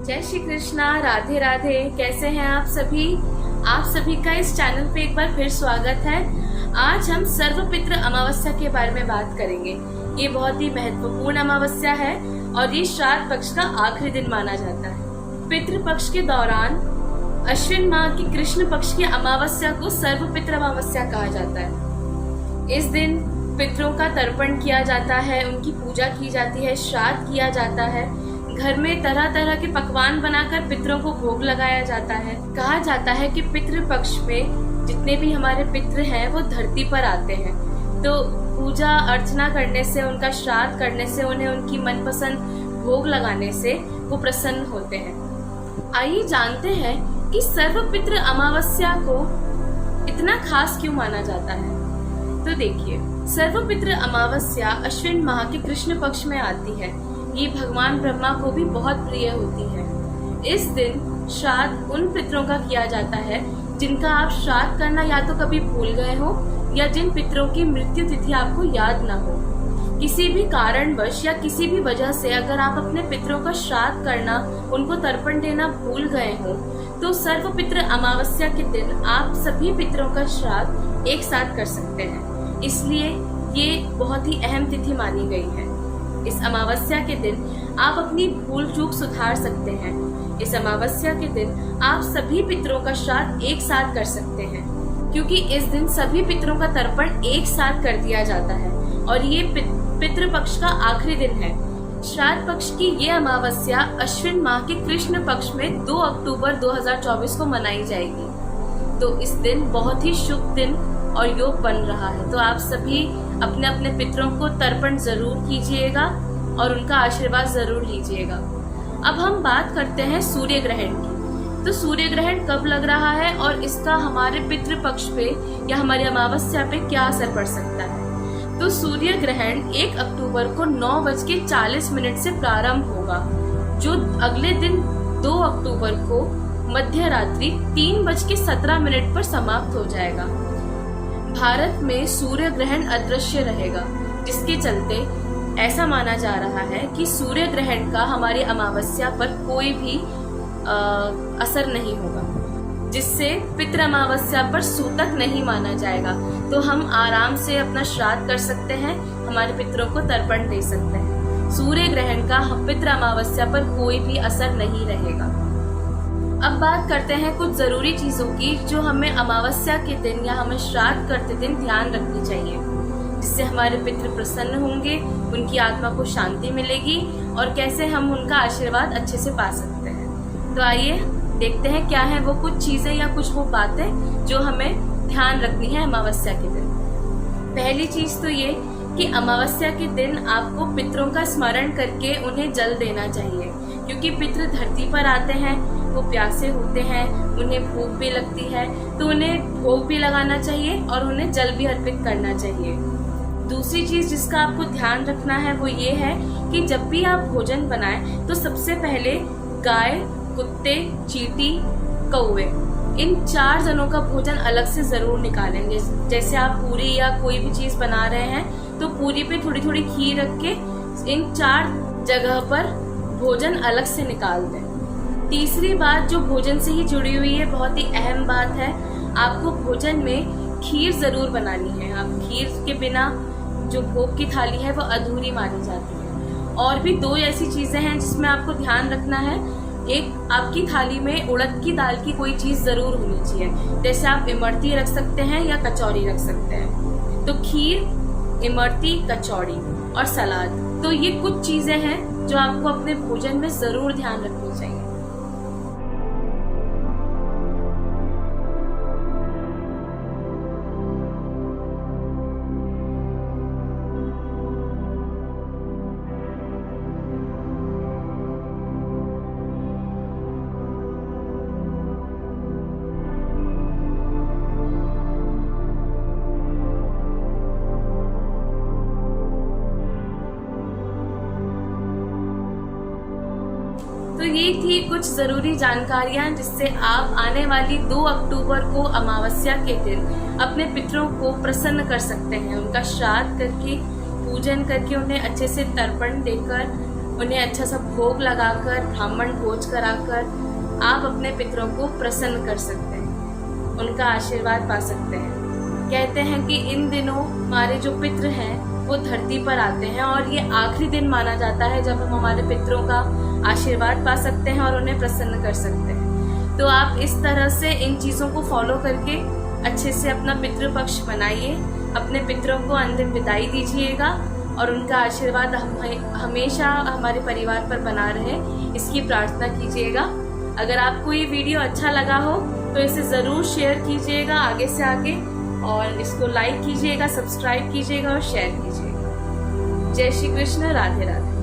जय श्री कृष्णा, राधे राधे। कैसे हैं आप सभी? आप सभी का इस चैनल पे एक बार फिर स्वागत है। आज हम सर्वपितृ अमावस्या के बारे में बात करेंगे। ये बहुत ही महत्वपूर्ण अमावस्या है और ये श्राद्ध पक्ष का आखिरी दिन माना जाता है। पितृ पक्ष के दौरान अश्विन माह की कृष्ण पक्ष की अमावस्या को सर्वपितृ अमावस्या कहा जाता है। इस दिन पितरों का तर्पण किया जाता है, उनकी पूजा की जाती है, श्राद्ध किया जाता है। घर में तरह तरह के पकवान बनाकर पितरों को भोग लगाया जाता है। कहा जाता है कि पितृ पक्ष में जितने भी हमारे पितृ हैं वो धरती पर आते हैं, तो पूजा अर्चना करने से, उनका श्राद्ध करने से, उन्हें उनकी मनपसंद भोग लगाने से वो प्रसन्न होते हैं। आइए जानते हैं कि सर्वपितृ अमावस्या को इतना खास क्यों माना जाता है। तो देखिए, सर्वपितृ अमावस्या अश्विन माह के कृष्ण पक्ष में आती है। ये भगवान ब्रह्मा को भी बहुत प्रिय होती है। इस दिन श्राद्ध उन पितरों का किया जाता है जिनका आप श्राद्ध करना या तो कभी भूल गए हो या जिन पितरों की मृत्यु तिथि आपको याद ना हो। किसी भी कारणवश या किसी भी वजह से अगर आप अपने पितरों का श्राद्ध करना, उनको तर्पण देना भूल गए हो, तो सर्वपितृ अमावस्या के दिन आप सभी पितरों का श्राद्ध एक साथ कर सकते हैं। इसलिए ये बहुत ही अहम तिथि मानी गई है। इस अमावस्या के दिन आप अपनी भूल चूक सुधार सकते हैं। इस अमावस्या के दिन आप सभी पितरों का श्राद्ध एक साथ कर सकते हैं, क्योंकि इस दिन सभी पितरों का तर्पण एक साथ कर दिया जाता है और ये पितृ पक्ष का आखिरी दिन है। श्राद्ध पक्ष की ये अमावस्या अश्विन माह के कृष्ण पक्ष में 2 अक्टूबर 2024 को मनाई जाएगी। तो इस दिन बहुत ही शुभ दिन और योग बन रहा है। तो आप सभी अपने अपने पितरों को तर्पण जरूर कीजिएगा और उनका आशीर्वाद जरूर लीजिएगा। अब हम बात करते हैं सूर्य ग्रहण की। तो सूर्य ग्रहण कब लग रहा है और इसका हमारे पितृ पक्ष पे या हमारी अमावस्या पे क्या असर पड़ सकता है। तो सूर्य ग्रहण 1 अक्टूबर को 9:40 से प्रारंभ होगा, जो अगले दिन 2 अक्टूबर को मध्य रात्रि 3:17 पर समाप्त हो जाएगा। भारत में सूर्य ग्रहण अदृश्य रहेगा, जिसके चलते ऐसा माना जा रहा है कि सूर्य ग्रहण का हमारी अमावस्या पर कोई भी असर नहीं होगा, जिससे पितृ अमावस्या पर सूतक नहीं माना जाएगा। तो हम आराम से अपना श्राद्ध कर सकते हैं, हमारे पितरों को तर्पण दे सकते हैं। सूर्य ग्रहण का पितृ अमावस्या पर कोई भी असर नहीं रहेगा। अब बात करते हैं कुछ जरूरी चीजों की जो हमें अमावस्या के दिन या हमें श्राद्ध करते दिन ध्यान रखनी चाहिए, जिससे हमारे पितृ प्रसन्न होंगे, उनकी आत्मा को शांति मिलेगी और कैसे हम उनका आशीर्वाद अच्छे से पा सकते हैं। तो आइए देखते हैं क्या है वो कुछ चीजें या कुछ वो बातें जो हमें ध्यान रखनी है अमावस्या के दिन। पहली चीज तो ये कि अमावस्या के दिन आपको पितरों का स्मरण करके उन्हें जल देना चाहिए, क्योंकि पितृ धरती पर आते हैं, वो प्यासे होते हैं, उन्हें भूख भी लगती है, तो उन्हें भोग भी लगाना चाहिए और उन्हें जल भी अर्पित करना चाहिए। दूसरी चीज जिसका आपको ध्यान रखना है वो ये है कि जब भी आप भोजन बनाएं तो सबसे पहले गाय, कुत्ते, चींटी, कौवे, इन 4 जनों का भोजन अलग से जरूर निकालेंगे। जैसे आप पूरी या कोई भी चीज बना रहे हैं तो पूरी पे थोड़ी थोड़ी खीर रख के इन 4 जगह पर भोजन अलग से निकाल दें। तीसरी बात जो भोजन से ही जुड़ी हुई है, बहुत ही अहम बात है, आपको भोजन में खीर जरूर बनानी है। आप खीर के बिना जो भोग की थाली है वो अधूरी मानी जाती है। और भी 2 ऐसी चीजें हैं जिसमें आपको ध्यान रखना है। एक, आपकी थाली में उड़द की दाल की कोई चीज जरूर होनी चाहिए, जैसे आप इमरती रख सकते हैं या कचौरी रख सकते हैं। तो खीर, इमरती, कचौड़ी और सलाद, तो ये कुछ चीजें हैं जो आपको अपने भोजन में जरूर ध्यान रखनी चाहिए। तो ये थी कुछ जरूरी जानकारियां जिससे आप आने वाली 2 अक्टूबर को अमावस्या के दिन अपने पितरों को प्रसन्न कर सकते हैं। उनका श्राद्ध करके, पूजन करके, उन्हें अच्छे से तर्पण देकर उन्हें अच्छा सा भोग लगाकर, ब्राह्मण भोज कराकर आप अपने पितरों को प्रसन्न कर सकते हैं, उनका आशीर्वाद पा सकते हैं। कहते हैं कि इन दिनों हमारे जो पितृ हैं वो धरती पर आते हैं और ये आखिरी दिन माना जाता है जब हम हमारे पितरों का आशीर्वाद पा सकते हैं और उन्हें प्रसन्न कर सकते हैं। तो आप इस तरह से इन चीज़ों को फॉलो करके अच्छे से अपना पितृपक्ष मनाइए, अपने पितरों को अंतिम विदाई दीजिएगा और उनका आशीर्वाद हमेशा हमारे परिवार पर बना रहे, इसकी प्रार्थना कीजिएगा। अगर आपको ये वीडियो अच्छा लगा हो तो इसे ज़रूर शेयर कीजिएगा आगे से आगे, और इसको लाइक कीजिएगा, सब्सक्राइब कीजिएगा और शेयर कीजिएगा। जय श्री कृष्ण, राधे राधे।